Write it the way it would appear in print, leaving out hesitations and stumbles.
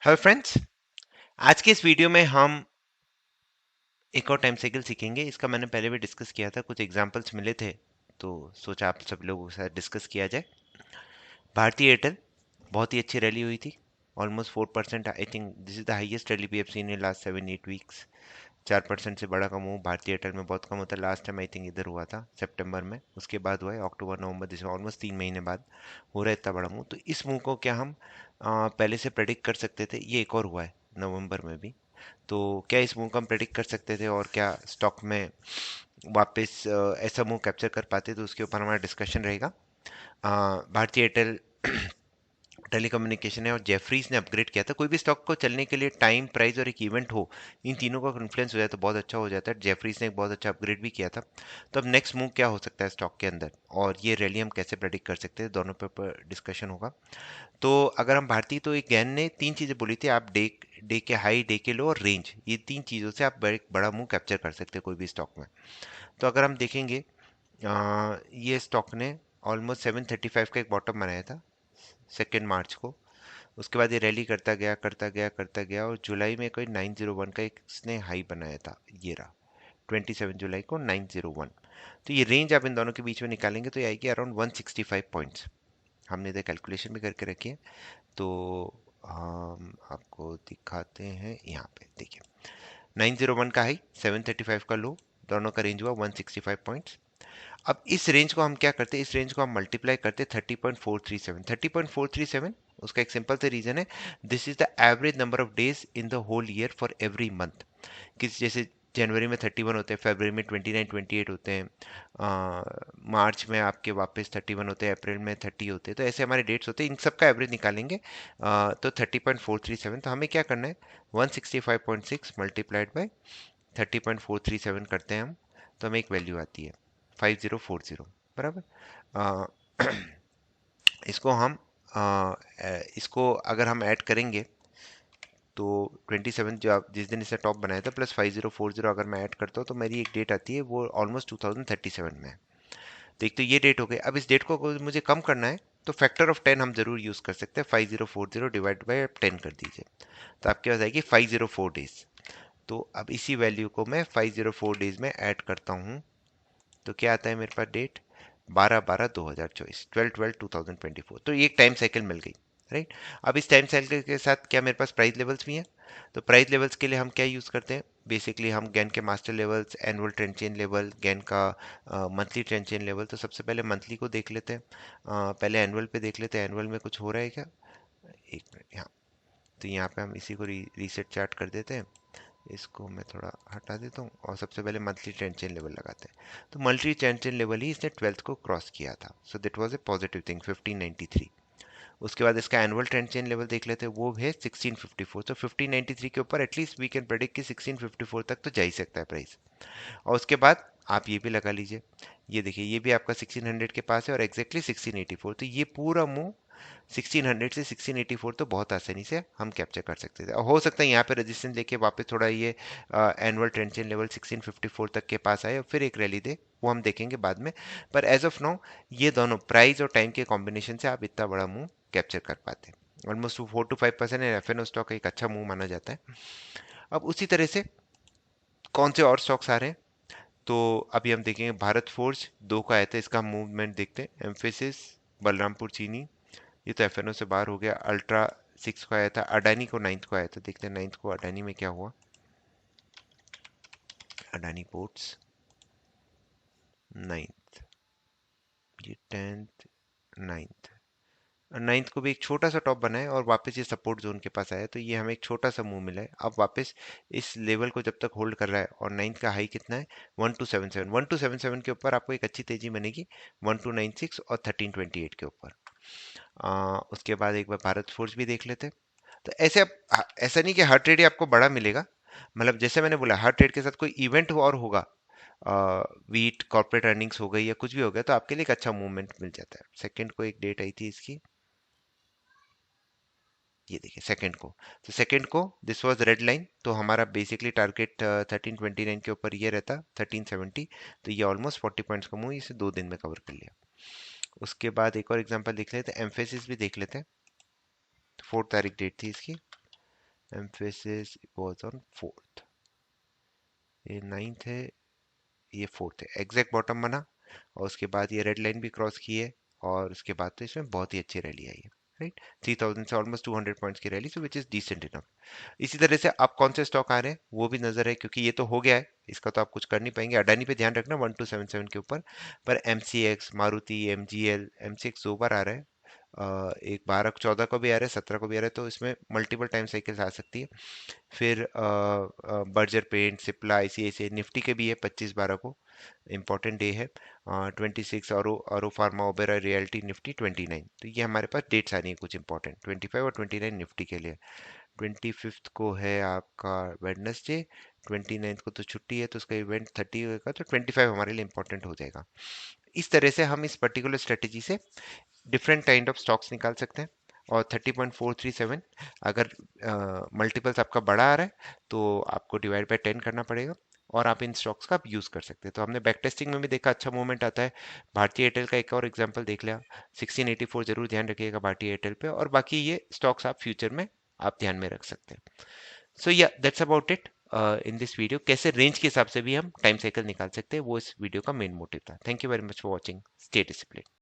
Hello friends, आज के इस वीडियो में हम एक और टाइम साइकिल सीखेंगे। इसका मैंने पहले भी डिस्कस किया था, कुछ एग्जांपल्स मिले थे तो सोचा आप सब लोगों के साथ डिस्कस किया जाए। भारतीय एयरटेल बहुत ही अच्छी रैली हुई थी, almost 4%। I think this is the highest rally we have seen in last 7-8 weeks. 4% से बड़ा का मूव भारतीय एयरटेल में बहुत कम होता है। लास्ट टाइम आई थिंक इधर हुआ था सितंबर में, उसके बाद हुआ है अक्टूबर नवंबर दिसंबर, ऑलमोस्ट 3 महीने बाद हो रहा है इतना बड़ा मूव। तो इस मूव को क्या हम पहले से प्रेडिक्ट कर सकते थे? ये एक और हुआ है नवंबर में भी। तो क्या इस मूव को हम प्रेडिक्ट कर सकते थे और क्या स्टॉक में वापस ऐसा मूव कैप्चर कर पाते? तो उसके ऊपर हमारा डिस्कशन रहेगा। भारतीय एयरटेल टेलीकम्युनिकेशन है और जेफरीज ने अपग्रेड किया था। कोई भी स्टॉक को चलने के लिए टाइम, प्राइस और एक इवेंट हो, इन तीनों का कॉन्फ्लुएंस हो जाए तो बहुत अच्छा हो जाता है। जेफरीज ने एक बहुत अच्छा अपग्रेड भी किया था। तो अब नेक्स्ट मूव क्या हो सकता है स्टॉक के अंदर, और ये रैली हम कैसे प्रेडिक्ट कर सकते हैं, दोनों पे ऊपर डिस्कशन होगा। तो अगर हम भारतीय, तो एक गैन ने तीन चीजें बोली थी, आप डे डे के हाई, डे के लो और रेंज, ये तीन चीजों से आप एक बड़ा मूव कैप्चर कर सकते हैं कोई भी स्टॉक में। तो अगर हम देखेंगे, ये स्टॉक ने ऑलमोस्ट 735 का एक बॉटम बनाया था 2 मार्च को। उसके बाद ये रैली करता गया करता गया करता गया, और जुलाई में कोई 901 का एक इसने हाई बनाया था, ये रहा 27 जुलाई को 901। तो ये रेंज आप इन दोनों के बीच में निकालेंगे तो ये आएगी अराउंड 165 पॉइंट्स। हमने इधर कैलकुलेशन भी करके रखी है, तो हम आपको दिखाते हैं। यहाँ पे देखिए, 901 का हाई, 735 का लो, दोनों का रेंज हुआ 165 पॉइंट्स। अब इस रेंज को हम क्या करते हैं, इस रेंज को हम मल्टीप्लाई करते हैं 30.437। 30.437, उसका एक सिंपल से रीजन है, this is the average number of days in the whole year for every month. किस जैसे जनवरी में 31 होते हैं, फरवरी में 29-28 होते हैं, मार्च में आपके वापस 31 होते हैं, अप्रैल में 30 होते हैं। तो ऐसे हमारे डेट्स होते हैं, इन सब का एवरेज निकालेंगे। तो 30.437, तो हमें क्या करना है, 165.6 मल्टीप्लाइड बाई 30.437 करते हैं हम, तो हमें एक वैल्यू आती है 5040, बराबर। अ, इसको हम इसको अगर हम ऐड करेंगे तो 27, जो आप जिस दिन इसे टॉप बनाया था, प्लस 5040 अगर मैं ऐड करता हूँ तो मेरी एक डेट आती है, वो ऑलमोस्ट 2037 में है। तो एक तो ये डेट हो गई। अब इस डेट को अगर मुझे कम करना है तो फैक्टर ऑफ 10 हम जरूर यूज कर सकते हैं। 5040 डिवाइड बाई 10 कर दीजिए, तो आपके पास आएगी 504 डेज। तो अब इसी वैल्यू को मैं 504 डेज में ऐड करता हूँ, तो क्या आता है मेरे पास डेट, 12/12/2024, 12/12/2024। तो ये एक टाइम साइकिल मिल गई, राइट। अब इस टाइम साइकिल के साथ क्या मेरे पास प्राइस लेवल्स भी हैं? तो प्राइस लेवल्स के लिए हम क्या यूज़ करते हैं, बेसिकली हम गैन के master levels, annual trend chain level, Gann का मंथली ट्रेंड चेन लेवल। तो सबसे पहले मंथली को देख लेते हैं, पहले एनुअल पे देख लेते हैं, एनुअल में कुछ हो रहा है क्या। एक मिनट, यहाँ। तो यहाँ पे हम इसी को रीसेट चार्ट कर देते हैं, इसको मैं थोड़ा हटा देता हूँ, और सबसे पहले मंथली ट्रेंड चेन लेवल लगाते हैं। तो मंथली ट्रेंड चेन लेवल ही इसने 12th को क्रॉस किया था, so that was a positive thing, 1593। उसके बाद इसका एनुअल ट्रेंड चेन लेवल देख लेते हैं, वो है 1654। तो 1593 के ऊपर एटलीस्ट वी कैन प्रेडिक्ट कि 1654 तक तो जा ही सकता है प्राइस। और उसके बाद आप ये भी लगा लीजिए, ये देखिए, ये भी आपका 1600 के पास है और एग्जैक्टली 1684। तो ये पूरा मूव 1600 से 1684 तो बहुत आसानी से हम कैप्चर कर सकते थे। और हो सकता है यहाँ पे रेजिस्टेंस लेके वापस थोड़ा ये एनुअल ट्रेंड चेन लेवल 1654 तक के पास आए और फिर एक रैली दे, वो हम देखेंगे बाद में। पर एज ऑफ नाउ ये दोनों प्राइस और टाइम के कॉम्बिनेशन से आप इतना बड़ा मूव कैप्चर कर पाते हैं। ऑलमोस्ट 4 to 5% एफ स्टॉक एक अच्छा मूव माना जाता है। अब उसी तरह से कौन से और स्टॉक्स आ रहे हैं, तो अभी हम देखेंगे भारत फोर्ज 2 का आया था, इसका मूवमेंट देखते हैं। एम्फेसिस, बलरामपुर चीनी, ये तो एफएनओ से बाहर हो गया। अल्ट्रा 6 को आया था, अडानी को 9th को आया था, देखते हैं 9th को अडानी में क्या हुआ। अडानी पोर्ट्स 9th, ये 10th, 9th। 9th को भी एक छोटा सा टॉप बना है और वापस ये सपोर्ट जोन के पास आया, तो ये हमें एक छोटा सा मूव मिला है। अब वापस इस लेवल को जब तक होल्ड कर रहा है, और 9th का हाई कितना है, 1277। 1277 के ऊपर आपको एक अच्छी तेजी बनेगी, 1296 और 1328 के ऊपर। उसके बाद एक बार भारत फोर्ज भी देख लेते हैं। तो ऐसे अब ऐसा नहीं कि हर ट्रेड ही आपको बड़ा मिलेगा, मतलब जैसे मैंने बोला, हर ट्रेड के साथ कोई इवेंट और होगा, वीट कॉर्पोरेट अर्निंग्स हो गई या कुछ भी हो गया, तो आपके लिए एक अच्छा मूवमेंट मिल जाता है। सेकंड को एक डेट आई थी इसकी, ये देखिए सेकंड को। तो सेकंड को दिस वाज रेड लाइन, तो हमारा बेसिकली टारगेट 1329 के ऊपर ये रहता 1370। तो ये ऑलमोस्ट 40 पॉइंट्स का मूव इसे 2 दिन में कवर कर लिया। उसके बाद एक और एग्जांपल देख लेते हैं, एम्फेसिस भी देख लेते हैं। 4 तारीख डेट थी इसकी, एम्फेसिस वाज ऑन फोर्थ, ये नाइन्थ है, ये फोर्थ है, एग्जैक्ट बॉटम बना, और उसके बाद ये रेड लाइन भी क्रॉस की है, और उसके बाद तो इसमें बहुत ही अच्छी रैली आई है, राइट। 3000 से ऑलमोस्ट 200 पॉइंट्स की rally, so which is decent enough. इसी तरह से आप कौन से स्टॉक आ रहे हैं वो भी नजर है, क्योंकि ये तो हो गया है, इसका तो आप कुछ कर नहीं पाएंगे। अडानी पे ध्यान रखना 1277 के ऊपर, पर एमसीएक्स, मारुति, एमजीएल, एमसीएक्स 2 बार आ रहा है, एक 12-14 को भी आ रहा है, 17 को भी आ रहा है, तो इसमें मल्टीपल टाइम साइकिल्स आ सकती है। फिर Berger paint, Cipla, ICICI, Nifty के भी है 25-12 को, इंपॉर्टेंट डे है। 26 औरो फार्मा, ओबेरा, रियल्टी, निफ्टी 29, तो ये हमारे पास डेट्स आ रही है कुछ इंपॉर्टेंट, 25 और 29 निफ्टी के लिए। 25th को है आपका वेडनेसडे, 29th को तो छुट्टी है, तो उसका इवेंट 30 होगा, तो 25 हमारे लिए इंपॉर्टेंट हो जाएगा। इस तरह से हम इस पर्टिकुलर स्ट्रेटेजी से डिफरेंट काइंड ऑफ स्टॉक्स निकाल सकते हैं। और 30.437, अगर मल्टीपल्स आपका बड़ा आ रहा है तो आपको डिवाइड बाय 10 करना पड़ेगा, और आप इन स्टॉक्स का आप यूज कर सकते हैं। तो हमने बैक टेस्टिंग में भी देखा अच्छा मूवमेंट आता है। भारतीय एयरटेल का एक और एग्जांपल देख लिया, 1684 जरूर ध्यान रखिएगा भारतीय एयरटेल पे, और बाकी ये स्टॉक्स आप फ्यूचर में आप ध्यान में रख सकते हैं। सो या that's about it in this video. कैसे रेंज के हिसाब से भी हम टाइम साइकिल निकाल सकते हैं, वो इस वीडियो का मेन मोटिव था। Thank you very much for watching, stay discipline.